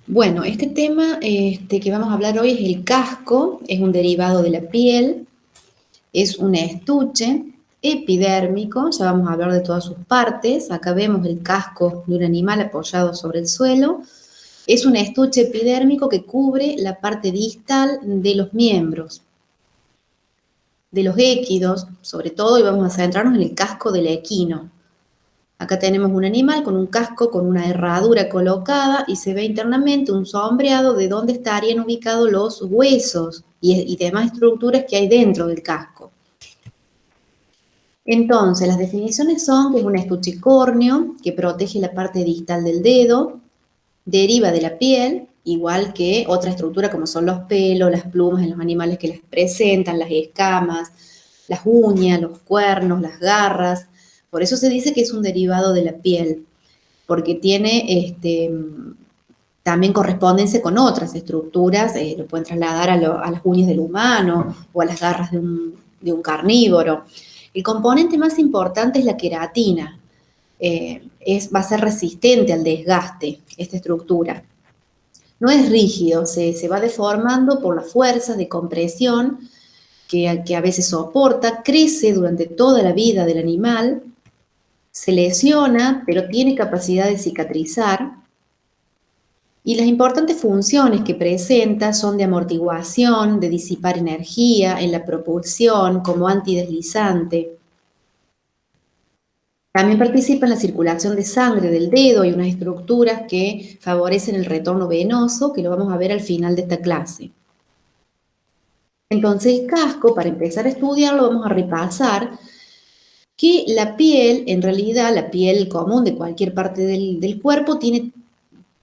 Bueno, este tema que vamos a hablar hoy es el casco, es un derivado de la piel, es un estuche epidérmico, ya vamos a hablar de todas sus partes. Acá vemos el casco de un animal apoyado sobre el suelo. Es un estuche epidérmico que cubre la parte distal de los miembros, de los équidos, sobre todo, y vamos a centrarnos en el casco del equino. Acá tenemos un animal con un casco, con una herradura colocada y se ve internamente un sombreado de dónde estarían ubicados los huesos y demás estructuras que hay dentro del casco. Entonces, las definiciones son que es un estuche córneo que protege la parte distal del dedo, deriva de la piel, igual que otra estructura como son los pelos, las plumas en los animales que las presentan, las escamas, las uñas, los cuernos, las garras. Por eso se dice que es un derivado de la piel, porque tiene también correspondencia con otras estructuras, lo pueden trasladar a las uñas del humano o a las garras de un carnívoro. El componente más importante es la queratina, va a ser resistente al desgaste, esta estructura. No es rígido, se va deformando por las fuerzas de compresión que a veces soporta, crece durante toda la vida del animal, se lesiona, pero tiene capacidad de cicatrizar. Y las importantes funciones que presenta son de amortiguación, de disipar energía en la propulsión como antideslizante. También participa en la circulación de sangre del dedo y unas estructuras que favorecen el retorno venoso, que lo vamos a ver al final de esta clase. Entonces, el casco, para empezar a estudiarlo, vamos a repasar que la piel, en realidad, la piel común de cualquier parte del cuerpo, tiene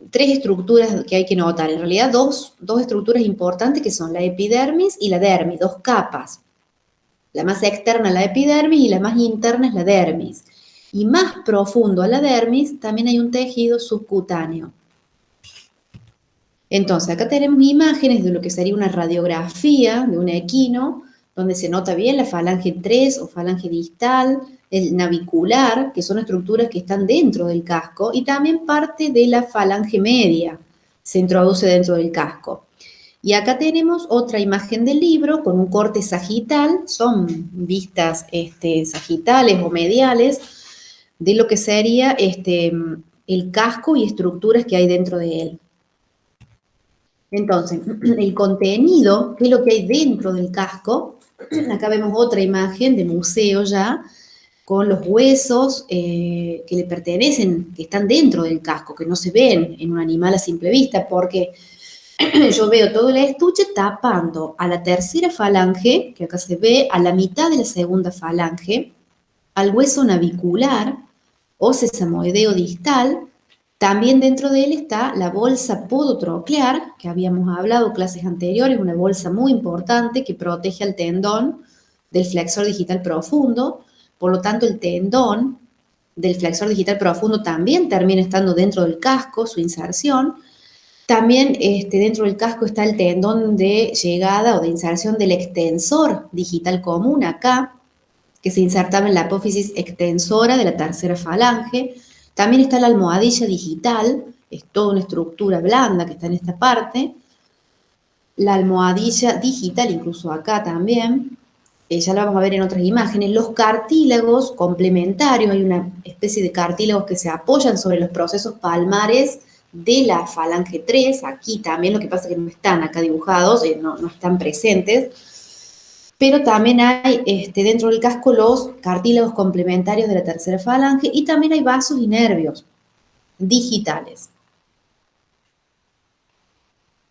tres estructuras que hay que notar. En realidad, dos estructuras importantes que son la epidermis y la dermis, dos capas. La más externa es la epidermis y la más interna es la dermis. Y más profundo a la dermis también hay un tejido subcutáneo. Entonces, acá tenemos imágenes de lo que sería una radiografía de un equino, donde se nota bien la falange 3 o falange distal, el navicular, que son estructuras que están dentro del casco, y también parte de la falange media se introduce dentro del casco. Y acá tenemos otra imagen del libro con un corte sagital, son vistas sagitales o mediales de lo que sería el casco y estructuras que hay dentro de él. Entonces, el contenido, ¿qué es lo que hay dentro del casco? Acá vemos otra imagen de museo ya, con los huesos que le pertenecen, que están dentro del casco, que no se ven en un animal a simple vista, porque yo veo todo el estuche tapando a la tercera falange, que acá se ve, a la mitad de la segunda falange, al hueso navicular o sesamoideo distal. También dentro de él está la bolsa podotroclear, que habíamos hablado en clases anteriores, una bolsa muy importante que protege al tendón del flexor digital profundo. Por lo tanto, el tendón del flexor digital profundo también termina estando dentro del casco, su inserción. También dentro del casco está el tendón de llegada o de inserción del extensor digital común acá, que se insertaba en la apófisis extensora de la tercera falange. También está la almohadilla digital, es toda una estructura blanda que está en esta parte. La almohadilla digital, incluso acá también, ya la vamos a ver en otras imágenes. Los cartílagos complementarios, hay una especie de cartílagos que se apoyan sobre los procesos palmares de la falange 3, aquí también, lo que pasa es que no están acá dibujados, no están presentes, pero también hay dentro del casco los cartílagos complementarios de la tercera falange y también hay vasos y nervios digitales.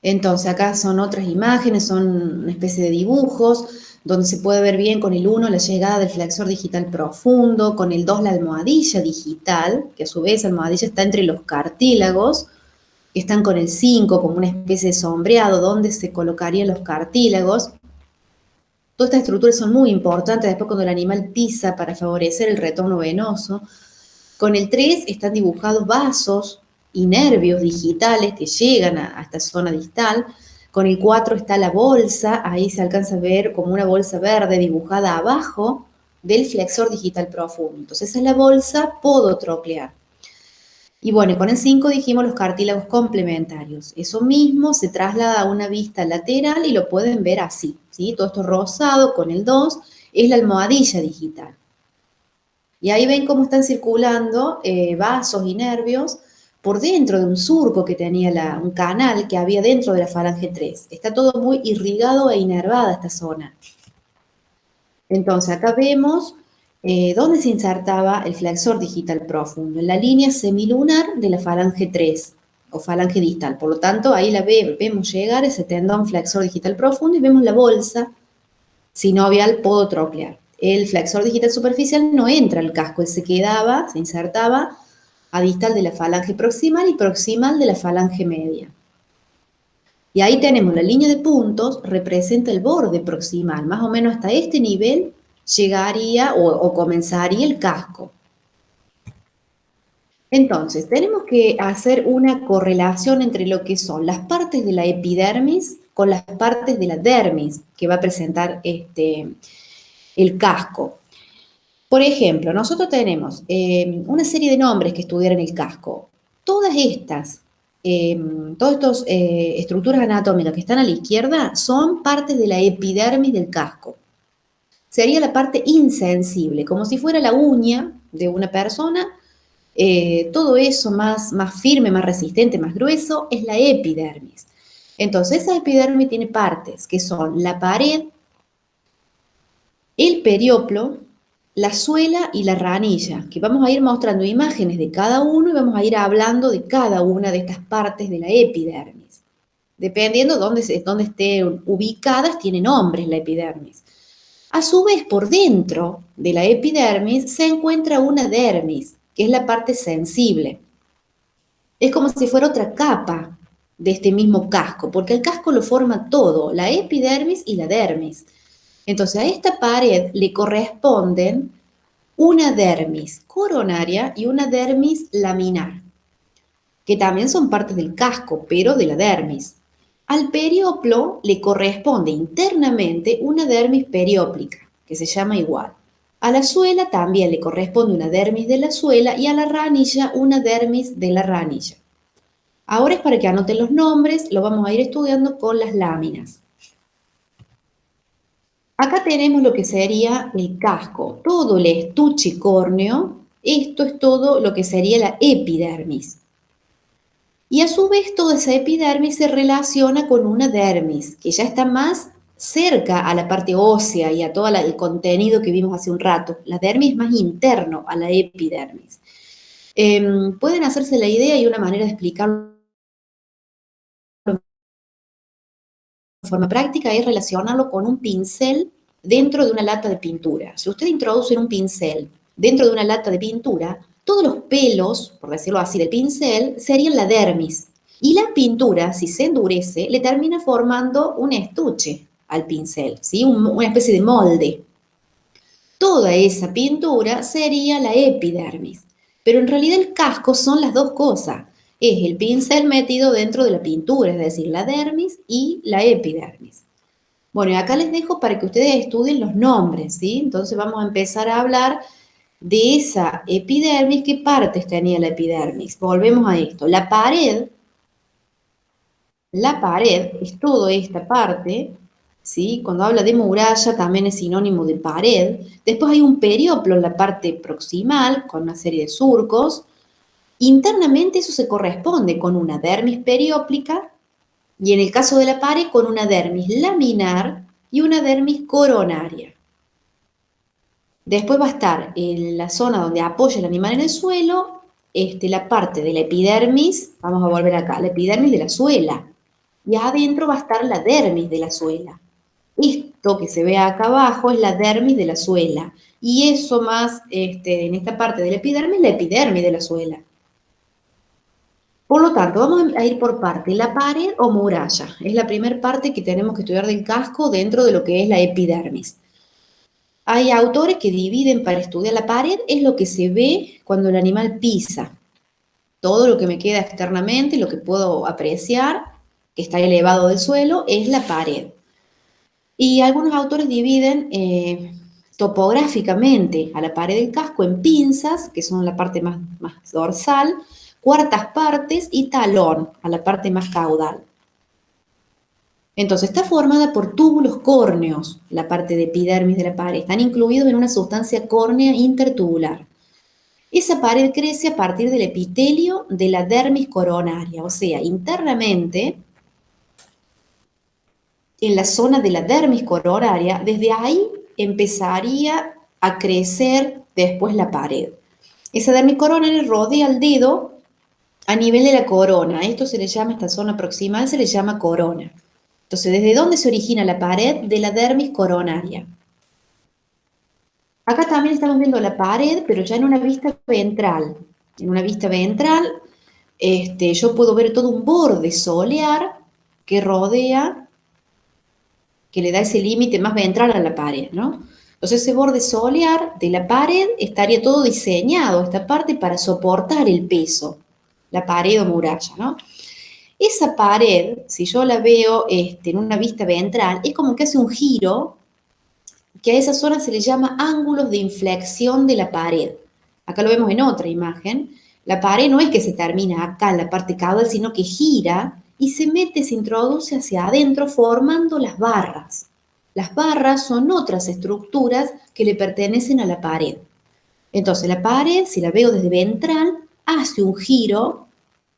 Entonces acá son otras imágenes, son una especie de dibujos, donde se puede ver bien con el 1 la llegada del flexor digital profundo, con el 2 la almohadilla digital, que a su vez la almohadilla está entre los cartílagos, que están con el 5 como una especie de sombreado, donde se colocarían los cartílagos. Todas estas estructuras son muy importantes después cuando el animal pisa para favorecer el retorno venoso. Con el 3 están dibujados vasos y nervios digitales que llegan a esta zona distal. Con el 4 está la bolsa, ahí se alcanza a ver como una bolsa verde dibujada abajo del flexor digital profundo. Entonces esa es la bolsa podotroclear. Y bueno, con el 5 dijimos los cartílagos complementarios. Eso mismo se traslada a una vista lateral y lo pueden ver así, ¿sí? Todo esto rosado con el 2 es la almohadilla digital. Y ahí ven cómo están circulando vasos y nervios por dentro de un surco que tenía un canal que había dentro de la falange 3. Está todo muy irrigado e inervada esta zona. Entonces, acá vemos dónde se insertaba el flexor digital profundo, en la línea semilunar de la falange 3 o falange distal. Por lo tanto, ahí vemos llegar ese tendón flexor digital profundo y vemos la bolsa sinovial podotroclear. El flexor digital superficial no entra al casco, él se quedaba, se insertaba a distal de la falange proximal y proximal de la falange media. Y ahí tenemos la línea de puntos, representa el borde proximal, más o menos hasta este nivel llegaría o comenzaría el casco. Entonces, tenemos que hacer una correlación entre lo que son las partes de la epidermis con las partes de la dermis que va a presentar el casco. Por ejemplo, nosotros tenemos una serie de nombres que estudiar en el casco. Todas estas estructuras anatómicas que están a la izquierda son partes de la epidermis del casco. Sería la parte insensible, como si fuera la uña de una persona. Todo eso más firme, más resistente, más grueso, es la epidermis. Entonces, esa epidermis tiene partes que son la pared, el perioplo, la suela y la ranilla, que vamos a ir mostrando imágenes de cada uno y vamos a ir hablando de cada una de estas partes de la epidermis. Dependiendo de dónde estén ubicadas, tiene nombres la epidermis. A su vez, por dentro de la epidermis se encuentra una dermis, que es la parte sensible. Es como si fuera otra capa de este mismo casco, porque el casco lo forma todo, la epidermis y la dermis. Entonces, a esta pared le corresponden una dermis coronaria y una dermis laminar, que también son partes del casco, pero de la dermis. Al perioplo le corresponde internamente una dermis perióplica, que se llama igual. A la suela también le corresponde una dermis de la suela y a la ranilla una dermis de la ranilla. Ahora es para que anoten los nombres, lo vamos a ir estudiando con las láminas. Acá tenemos lo que sería el casco, todo el estuche córneo, esto es todo lo que sería la epidermis. Y a su vez toda esa epidermis se relaciona con una dermis, que ya está más cerca a la parte ósea y a todo el contenido que vimos hace un rato. La dermis es más interno a la epidermis. Pueden hacerse la idea y una manera de explicarlo de forma práctica es relacionarlo con un pincel dentro de una lata de pintura. Si usted introduce un pincel dentro de una lata de pintura, todos los pelos, por decirlo así, del pincel serían la dermis. Y la pintura, si se endurece, le termina formando un estuche al pincel, ¿sí? Una especie de molde. Toda esa pintura sería la epidermis. Pero en realidad el casco son las dos cosas. Es el pincel metido dentro de la pintura, es decir, la dermis y la epidermis. Bueno, y acá les dejo para que ustedes estudien los nombres, ¿sí? Entonces vamos a empezar a hablar de esa epidermis, ¿qué partes tenía la epidermis? Volvemos a esto. La pared es toda esta parte, ¿sí? Cuando habla de muralla también es sinónimo de pared. Después hay un perioplo en la parte proximal con una serie de surcos. Internamente eso se corresponde con una dermis perióplica y en el caso de la pared con una dermis laminar y una dermis coronaria. Después va a estar en la zona donde apoya el animal en el suelo, la parte de la epidermis, vamos a volver acá, la epidermis de la suela. Y adentro va a estar la dermis de la suela. Esto que se ve acá abajo es la dermis de la suela. Y eso más, en esta parte de la epidermis de la suela. Por lo tanto, vamos a ir por parte. La pared o muralla es la primera parte que tenemos que estudiar del casco dentro de lo que es la epidermis. Hay autores que dividen para estudiar la pared, es lo que se ve cuando el animal pisa. Todo lo que me queda externamente, lo que puedo apreciar, que está elevado del suelo, es la pared. Y algunos autores dividen topográficamente a la pared del casco en pinzas, que son la parte más dorsal, cuartas partes y talón, a la parte más caudal. Entonces, está formada por túbulos córneos, la parte de epidermis de la pared. Están incluidos en una sustancia córnea intertubular. Esa pared crece a partir del epitelio de la dermis coronaria, o sea, internamente, en la zona de la dermis coronaria, desde ahí empezaría a crecer después la pared. Esa dermis coronaria rodea el dedo a nivel de la corona. Esto se le llama, esta zona proximal se le llama corona. Entonces, ¿desde dónde se origina la pared? De la dermis coronaria. Acá también estamos viendo la pared, pero ya en una vista ventral. En una vista ventral, yo puedo ver todo un borde solear que rodea, que le da ese límite más ventral a la pared, ¿no? Entonces ese borde solear de la pared estaría todo diseñado, esta parte, para soportar el peso, la pared o muralla, ¿no? Esa pared, si yo la veo en una vista ventral, es como que hace un giro, que a esa zona se le llama ángulos de inflexión de la pared. Acá lo vemos en otra imagen. La pared no es que se termina acá en la parte caudal, sino que gira y se mete, se introduce hacia adentro formando las barras. Las barras son otras estructuras que le pertenecen a la pared. Entonces la pared, si la veo desde ventral, hace un giro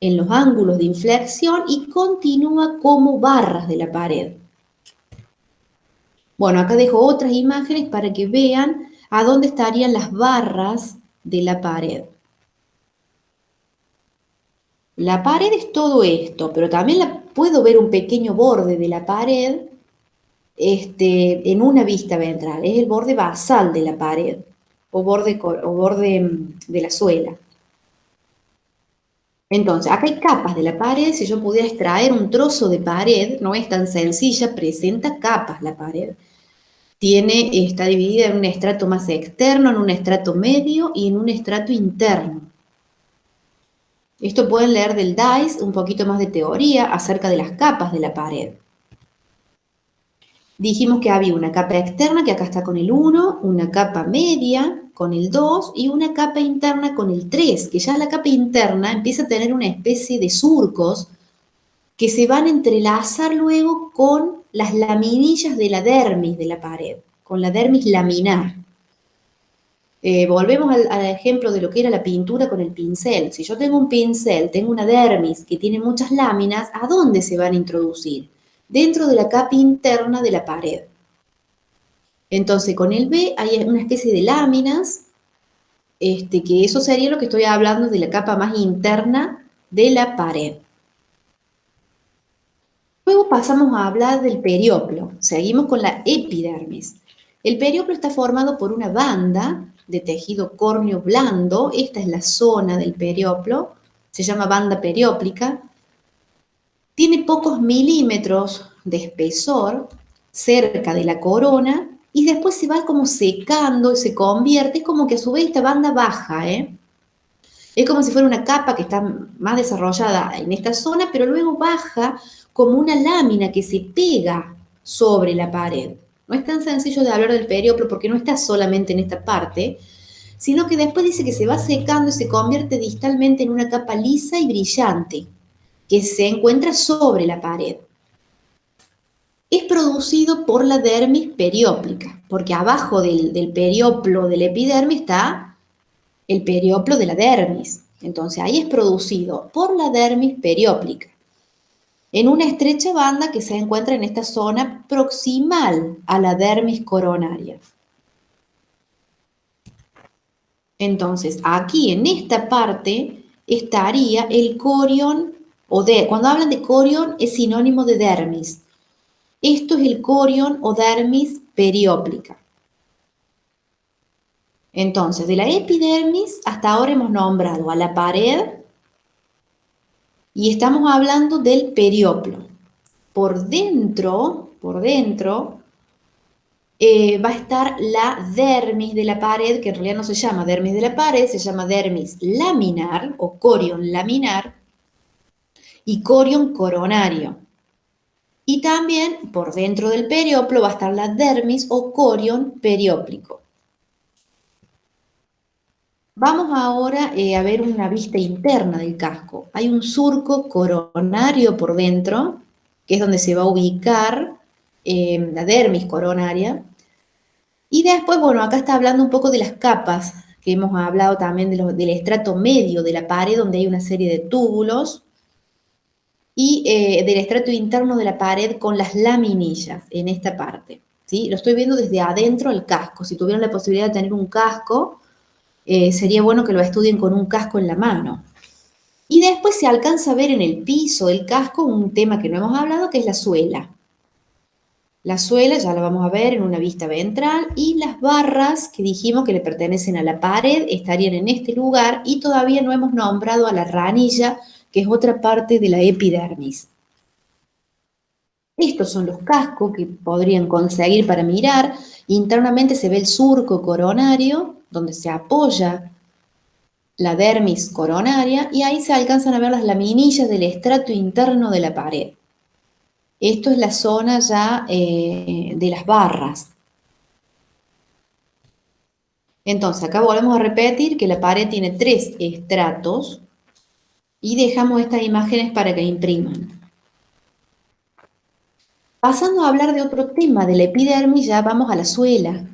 en los ángulos de inflexión y continúa como barras de la pared. Bueno, acá dejo otras imágenes para que vean a dónde estarían las barras de la pared. La pared es todo esto, pero también puedo ver un pequeño borde de la pared en una vista ventral. Es el borde basal de la pared o borde de la suela. Entonces, acá hay capas de la pared. Si yo pudiera extraer un trozo de pared, no es tan sencilla, presenta capas la pared. Está dividida en un estrato más externo, en un estrato medio y en un estrato interno. Esto pueden leer del DICE un poquito más de teoría acerca de las capas de la pared. Dijimos que había una capa externa, que acá está con el 1, una capa media con el 2 y una capa interna con el 3, que ya la capa interna empieza a tener una especie de surcos que se van a entrelazar luego con las laminillas de la dermis de la pared, con la dermis laminar. Volvemos al ejemplo de lo que era la pintura con el pincel. Si yo tengo un pincel, tengo una dermis que tiene muchas láminas, ¿a dónde se van a introducir? Dentro de la capa interna de la pared. Entonces, con el B hay una especie de láminas, que eso sería lo que estoy hablando de la capa más interna de la pared. Luego pasamos a hablar del perioplo. Seguimos con la epidermis. El perioplo está formado por una banda de tejido córneo blando. Esta es la zona del perioplo. Se llama banda perióplica. Tiene pocos milímetros de espesor cerca de la corona y después se va como secando y se convierte. Es como que a su vez esta banda baja, Es como si fuera una capa que está más desarrollada en esta zona, pero luego baja como una lámina que se pega sobre la pared. No es tan sencillo de hablar del perioplo porque no está solamente en esta parte, sino que después dice que se va secando y se convierte distalmente en una capa lisa y brillante que se encuentra sobre la pared. Es producido por la dermis perióplica, porque abajo del perioplo del epidermis está el perioplo de la dermis. Entonces ahí es producido por la dermis perióplica, en una estrecha banda que se encuentra en esta zona proximal a la dermis coronaria. Entonces, aquí en esta parte estaría el corion, cuando hablan de corion es sinónimo de dermis. Esto es el corion o dermis perióplica. Entonces, de la epidermis hasta ahora hemos nombrado a la pared y estamos hablando del perioplo. Por dentro, va a estar la dermis de la pared, que en realidad no se llama dermis de la pared, se llama dermis laminar o corion laminar y corion coronario. Y también por dentro del perioplo va a estar la dermis o corion perióplico. Vamos ahora a ver una vista interna del casco. Hay un surco coronario por dentro, que es donde se va a ubicar la dermis coronaria. Y después, bueno, acá está hablando un poco de las capas, que hemos hablado también del estrato medio de la pared, donde hay una serie de túbulos, y del estrato interno de la pared con las laminillas en esta parte. ¿Sí? Lo estoy viendo desde adentro del casco. Si tuvieran la posibilidad de tener un casco, sería bueno que lo estudien con un casco en la mano. Y después se alcanza a ver en el piso del casco un tema que no hemos hablado, que es la suela. La suela ya la vamos a ver en una vista ventral y las barras que dijimos que le pertenecen a la pared estarían en este lugar y todavía no hemos nombrado a la ranilla, que es otra parte de la epidermis. Estos son los cascos que podrían conseguir para mirar. Internamente se ve el surco coronario, donde se apoya la dermis coronaria, y ahí se alcanzan a ver las laminillas del estrato interno de la pared. Esto es la zona ya de las barras. Entonces, acá volvemos a repetir que la pared tiene 3 estratos y dejamos estas imágenes para que impriman. Pasando a hablar de otro tema de la epidermis, ya vamos a la suela.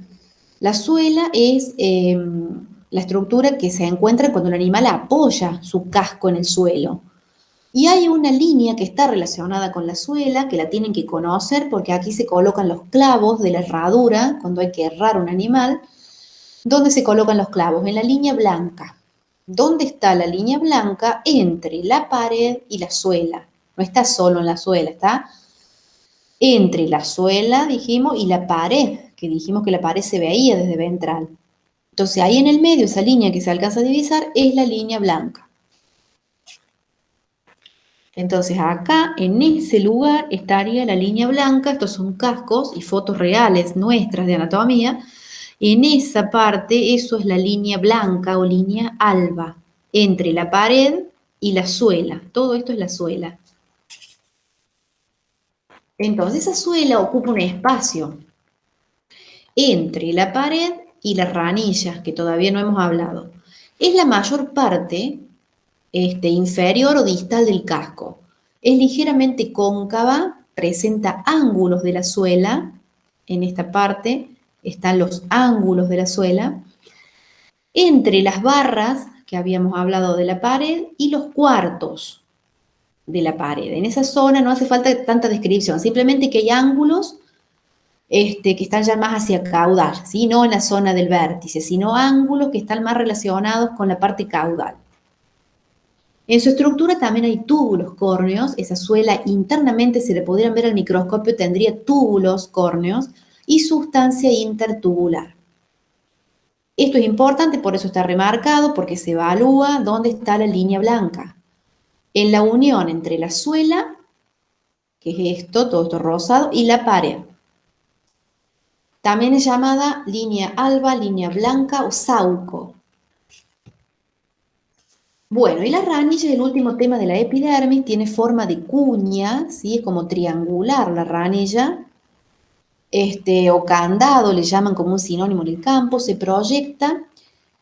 La suela es la estructura que se encuentra cuando el animal apoya su casco en el suelo. Y hay una línea que está relacionada con la suela, que la tienen que conocer porque aquí se colocan los clavos de la herradura, cuando hay que herrar un animal. ¿Dónde se colocan los clavos? En la línea blanca. ¿Dónde está la línea blanca? Entre la pared y la suela. No está solo en la suela, está entre la suela, dijimos, y la pared, que dijimos que la pared se veía desde ventral. Entonces ahí en el medio, esa línea que se alcanza a divisar, es la línea blanca. Entonces acá, en ese lugar, estaría la línea blanca. Estos son cascos y fotos reales nuestras de anatomía. En esa parte, eso es la línea blanca o línea alba, entre la pared y la suela. Todo esto es la suela. Entonces esa suela ocupa un espacio entre la pared y las ranillas, que todavía no hemos hablado. Es la mayor parte inferior o distal del casco. Es ligeramente cóncava, presenta ángulos de la suela. En esta parte están los ángulos de la suela. Entre las barras que habíamos hablado de la pared y los cuartos de la pared. En esa zona no hace falta tanta descripción, simplemente que hay ángulos que están ya más hacia caudal, ¿sí? No en la zona del vértice, sino ángulos que están más relacionados con la parte caudal. En su estructura también hay túbulos córneos, esa suela internamente, si le pudieran ver al microscopio, tendría túbulos córneos y sustancia intertubular. Esto es importante, por eso está remarcado, porque se evalúa dónde está la línea blanca. En la unión entre la suela, que es esto, todo esto rosado, y la pared. También es llamada línea alba, línea blanca o sauco. Bueno, y la ranilla, el último tema de la epidermis, tiene forma de cuña, ¿sí? Es como triangular la ranilla, o candado, le llaman como un sinónimo en el campo, se proyecta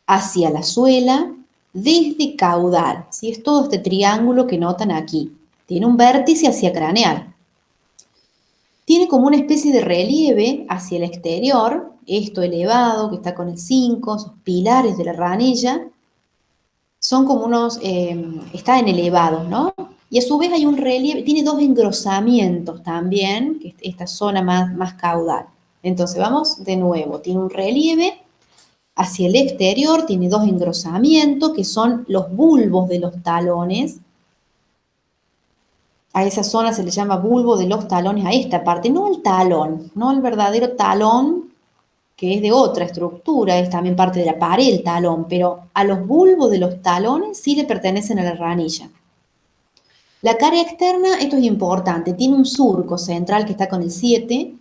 hacia la suela desde caudal, ¿sí? Es todo este triángulo que notan aquí. Tiene un vértice hacia craneal. Tiene como una especie de relieve hacia el exterior, esto elevado que está con el 5, esos pilares de la ranilla, son como unos, están elevados, ¿no? Y a su vez hay un relieve, tiene 2 engrosamientos también, que es esta zona más caudal. Entonces vamos de nuevo, tiene un relieve hacia el exterior, tiene 2 engrosamientos, que son los bulbos de los talones. A esa zona se le llama bulbo de los talones, a esta parte, no al talón, no al verdadero talón, que es de otra estructura, es también parte de la pared el talón, pero a los bulbos de los talones sí le pertenecen a la ranilla. La cara externa, esto es importante, tiene un surco central que está con el 7,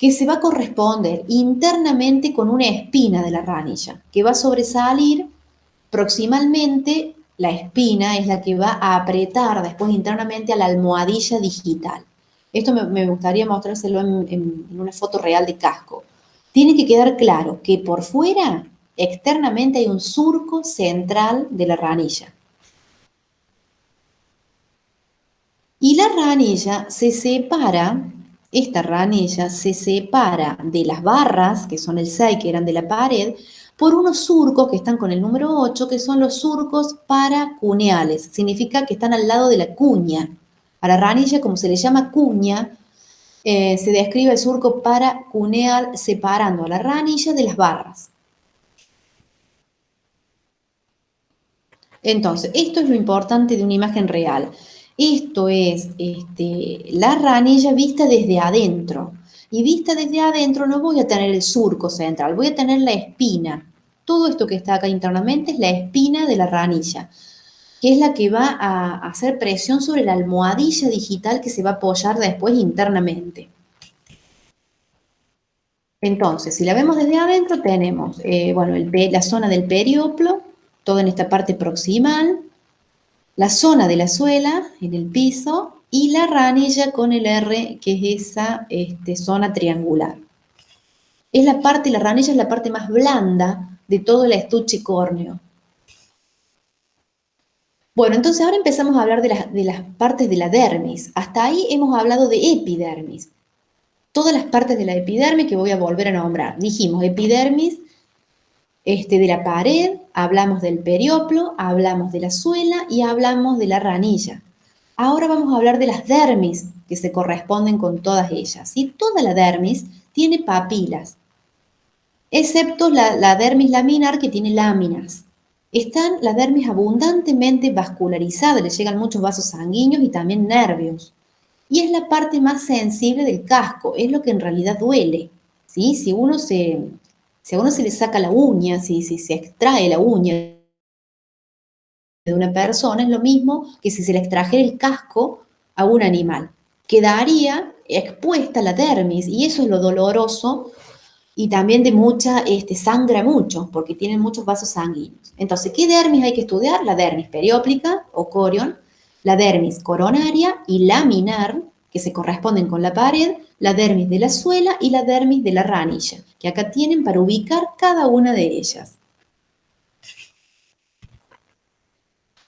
que se va a corresponder internamente con una espina de la ranilla, que va a sobresalir proximalmente. La espina es la que va a apretar después internamente a la almohadilla digital. Esto me gustaría mostrárselo en una foto real de casco. Tiene que quedar claro que por fuera externamente hay un surco central de la ranilla. Y la ranilla se separa, esta ranilla se separa de las barras, que son el 6, que eran de la pared, por unos surcos que están con el número 8, que son los surcos paracuneales. Significa que están al lado de la cuña. A la ranilla, como se le llama cuña, se describe el surco paracuneal separando a la ranilla de las barras. Entonces, esto es lo importante de una imagen real. Esto es la ranilla vista desde adentro. Y vista desde adentro no voy a tener el surco central, voy a tener la espina. Todo esto que está acá internamente es la espina de la ranilla, que es la que va a hacer presión sobre la almohadilla digital que se va a apoyar después internamente. Entonces, si la vemos desde adentro, tenemos la zona del perioplo, todo en esta parte proximal, la zona de la suela en el piso y la ranilla con el R, que es esa zona triangular. La ranilla es la parte más blanda de todo el estuche córneo. Bueno, entonces ahora empezamos a hablar de las partes de la dermis. Hasta ahí hemos hablado de epidermis. Todas las partes de la epidermis que voy a volver a nombrar. Dijimos epidermis de la pared, hablamos del perioplo, hablamos de la suela y hablamos de la ranilla. Ahora vamos a hablar de las dermis que se corresponden con todas ellas. Y toda la dermis tiene papilas, excepto la dermis laminar que tiene láminas. Están la dermis abundantemente vascularizada, le llegan muchos vasos sanguíneos y también nervios. Y es la parte más sensible del casco, es lo que en realidad duele. ¿Sí? Si a uno se le saca la uña, si se extrae la uña de una persona, es lo mismo que si se le extrajera el casco a un animal. Quedaría expuesta la dermis y eso es lo doloroso y también de mucha, sangra mucho porque tienen muchos vasos sanguíneos. Entonces, ¿qué dermis hay que estudiar? La dermis perióplica o corion, la dermis coronaria y laminar, que se corresponden con la pared, la dermis de la suela y la dermis de la ranilla, que acá tienen para ubicar cada una de ellas.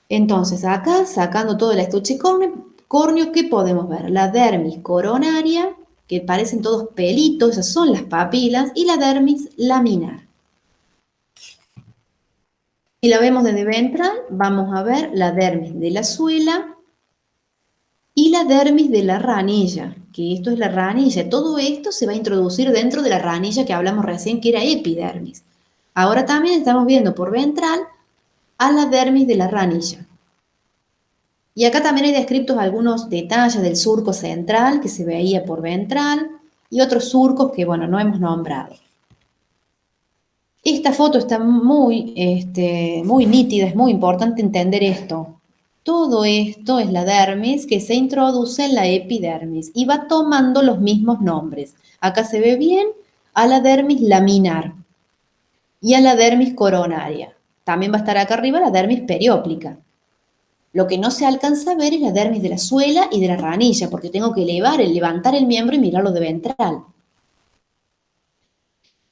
Entonces, acá, sacando todo el estuche córneo, ¿qué podemos ver? La dermis coronaria, que parecen todos pelitos, esas son las papilas, y la dermis laminar. Si la vemos desde ventral, vamos a ver la dermis de la suela y la dermis de la ranilla, que esto es la ranilla. Todo esto se va a introducir dentro de la ranilla que hablamos recién, que era epidermis. Ahora también estamos viendo por ventral a la dermis de la ranilla. Y acá también hay descritos algunos detalles del surco central que se veía por ventral y otros surcos que, bueno, no hemos nombrado. Esta foto está muy nítida, es muy importante entender esto. Todo esto es la dermis que se introduce en la epidermis y va tomando los mismos nombres. Acá se ve bien a la dermis laminar y a la dermis coronaria. También va a estar acá arriba la dermis perióplica. Lo que no se alcanza a ver es la dermis de la suela y de la ranilla, porque tengo que levantar el miembro y mirarlo de ventral.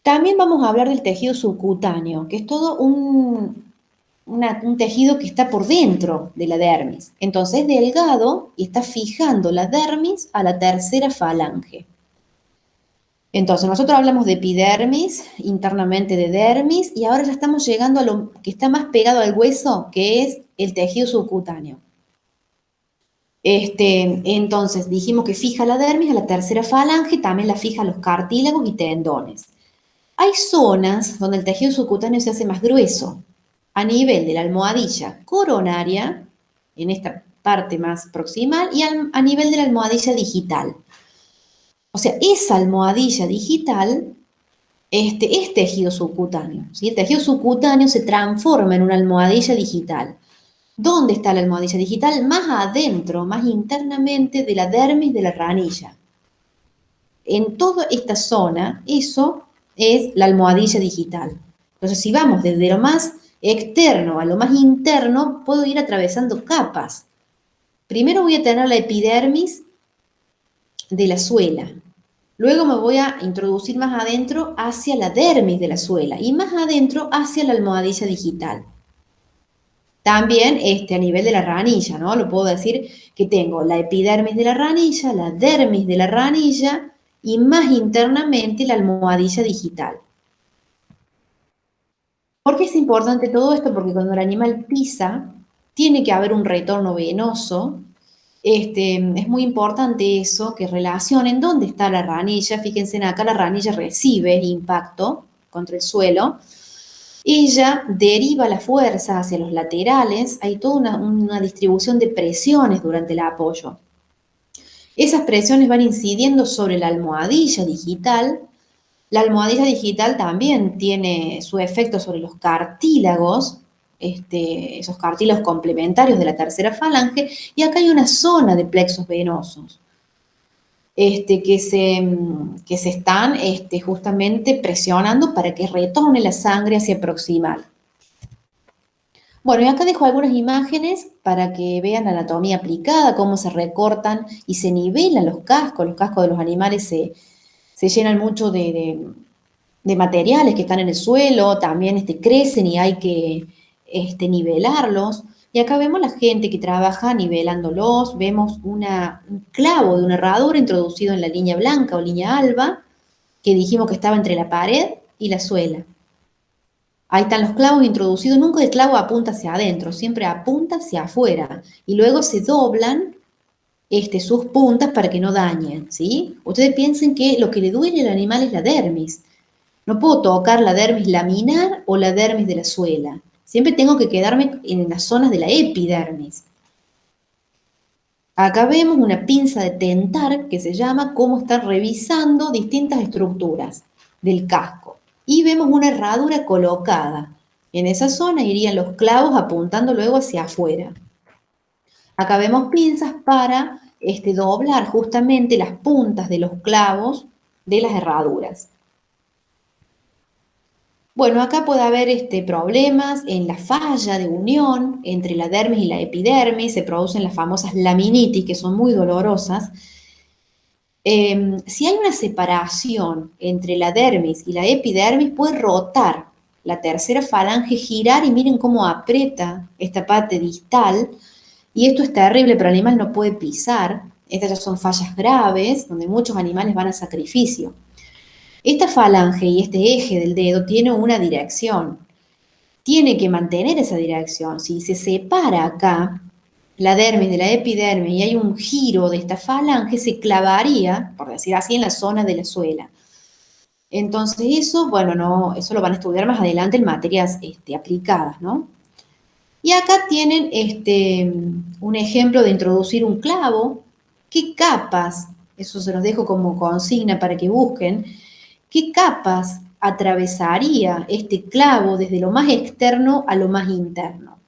También vamos a hablar del tejido subcutáneo, que es todo un tejido que está por dentro de la dermis. Entonces es delgado y está fijando la dermis a la tercera falange. Entonces nosotros hablamos de epidermis, internamente de dermis, y ahora ya estamos llegando a lo que está más pegado al hueso, que es el tejido subcutáneo. Entonces dijimos que fija la dermis a la tercera falange, también la fija a los cartílagos y tendones. Hay zonas donde el tejido subcutáneo se hace más grueso, a nivel de la almohadilla coronaria, en esta parte más proximal, y a nivel de la almohadilla digital. O sea, esa almohadilla digital es tejido subcutáneo. ¿Sí? El tejido subcutáneo se transforma en una almohadilla digital. ¿Dónde está la almohadilla digital? Más adentro, más internamente de la dermis de la ranilla. En toda esta zona, eso es la almohadilla digital. Entonces, si vamos desde lo más externo a lo más interno, puedo ir atravesando capas. Primero voy a tener la epidermis de la suela. Luego me voy a introducir más adentro hacia la dermis de la suela y más adentro hacia la almohadilla digital. También a nivel de la ranilla, ¿no? Lo puedo decir que tengo la epidermis de la ranilla, la dermis de la ranilla y más internamente la almohadilla digital. ¿Por qué es importante todo esto? Porque cuando el animal pisa, tiene que haber un retorno venoso. Es muy importante eso, que relacionen dónde está la ranilla. Fíjense en acá, la ranilla recibe impacto contra el suelo. Ella deriva la fuerza hacia los laterales. Hay toda una distribución de presiones durante el apoyo. Esas presiones van incidiendo sobre la almohadilla digital. La almohadilla digital también tiene su efecto sobre los cartílagos, esos cartílagos complementarios de la tercera falange, y acá hay una zona de plexos venosos que se están justamente presionando para que retorne la sangre hacia proximal. Bueno, y acá dejo algunas imágenes para que vean la anatomía aplicada, cómo se recortan y se nivelan los cascos. Los cascos de los animales se llenan mucho de materiales que están en el suelo, también crecen y hay que nivelarlos. Y acá vemos la gente que trabaja nivelándolos, vemos un clavo de una herradura introducido en la línea blanca o línea alba, que dijimos que estaba entre la pared y la suela. Ahí están los clavos introducidos, nunca el clavo apunta hacia adentro, siempre apunta hacia afuera. Y luego se doblan sus puntas para que no dañen, ¿sí? Ustedes piensen que lo que le duele al animal es la dermis. No puedo tocar la dermis laminar o la dermis de la suela. Siempre tengo que quedarme en las zonas de la epidermis. Acá vemos una pinza de tentar que se llama cómo está revisando distintas estructuras del casco. Y vemos una herradura colocada. En esa zona irían los clavos apuntando luego hacia afuera. Acá vemos pinzas para doblar justamente las puntas de los clavos de las herraduras. Bueno, acá puede haber problemas en la falla de unión entre la dermis y la epidermis, se producen las famosas laminitis, que son muy dolorosas. Si hay una separación entre la dermis y la epidermis, puede rotar la tercera falange, girar y miren cómo aprieta esta parte distal. Y esto es terrible, pero el animal no puede pisar. Estas ya son fallas graves, donde muchos animales van a sacrificio. Esta falange y este eje del dedo tiene una dirección. Tiene que mantener esa dirección. Si se separa acá la dermis de la epidermis y hay un giro de esta falange, se clavaría, por decir así, en la zona de la suela. Entonces eso, bueno, no, eso lo van a estudiar más adelante en materias aplicadas, ¿no? Y acá tienen un ejemplo de introducir un clavo. ¿Qué capas? Eso se los dejo como consigna para que busquen. ¿Qué capas atravesaría este clavo desde lo más externo a lo más interno?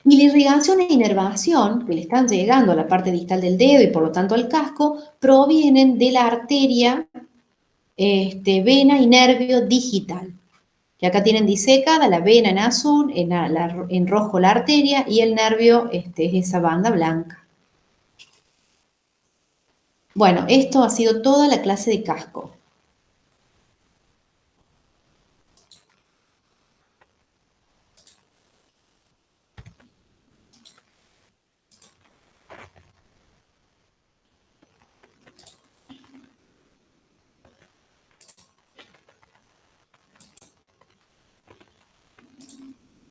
Y la irrigación e inervación, que le están llegando a la parte distal del dedo y por lo tanto al casco, provienen de la arteria, vena y nervio digital. Que acá tienen disecada la vena en azul, en rojo la arteria y el nervio es esa banda blanca. Bueno, esto ha sido toda la clase de casco.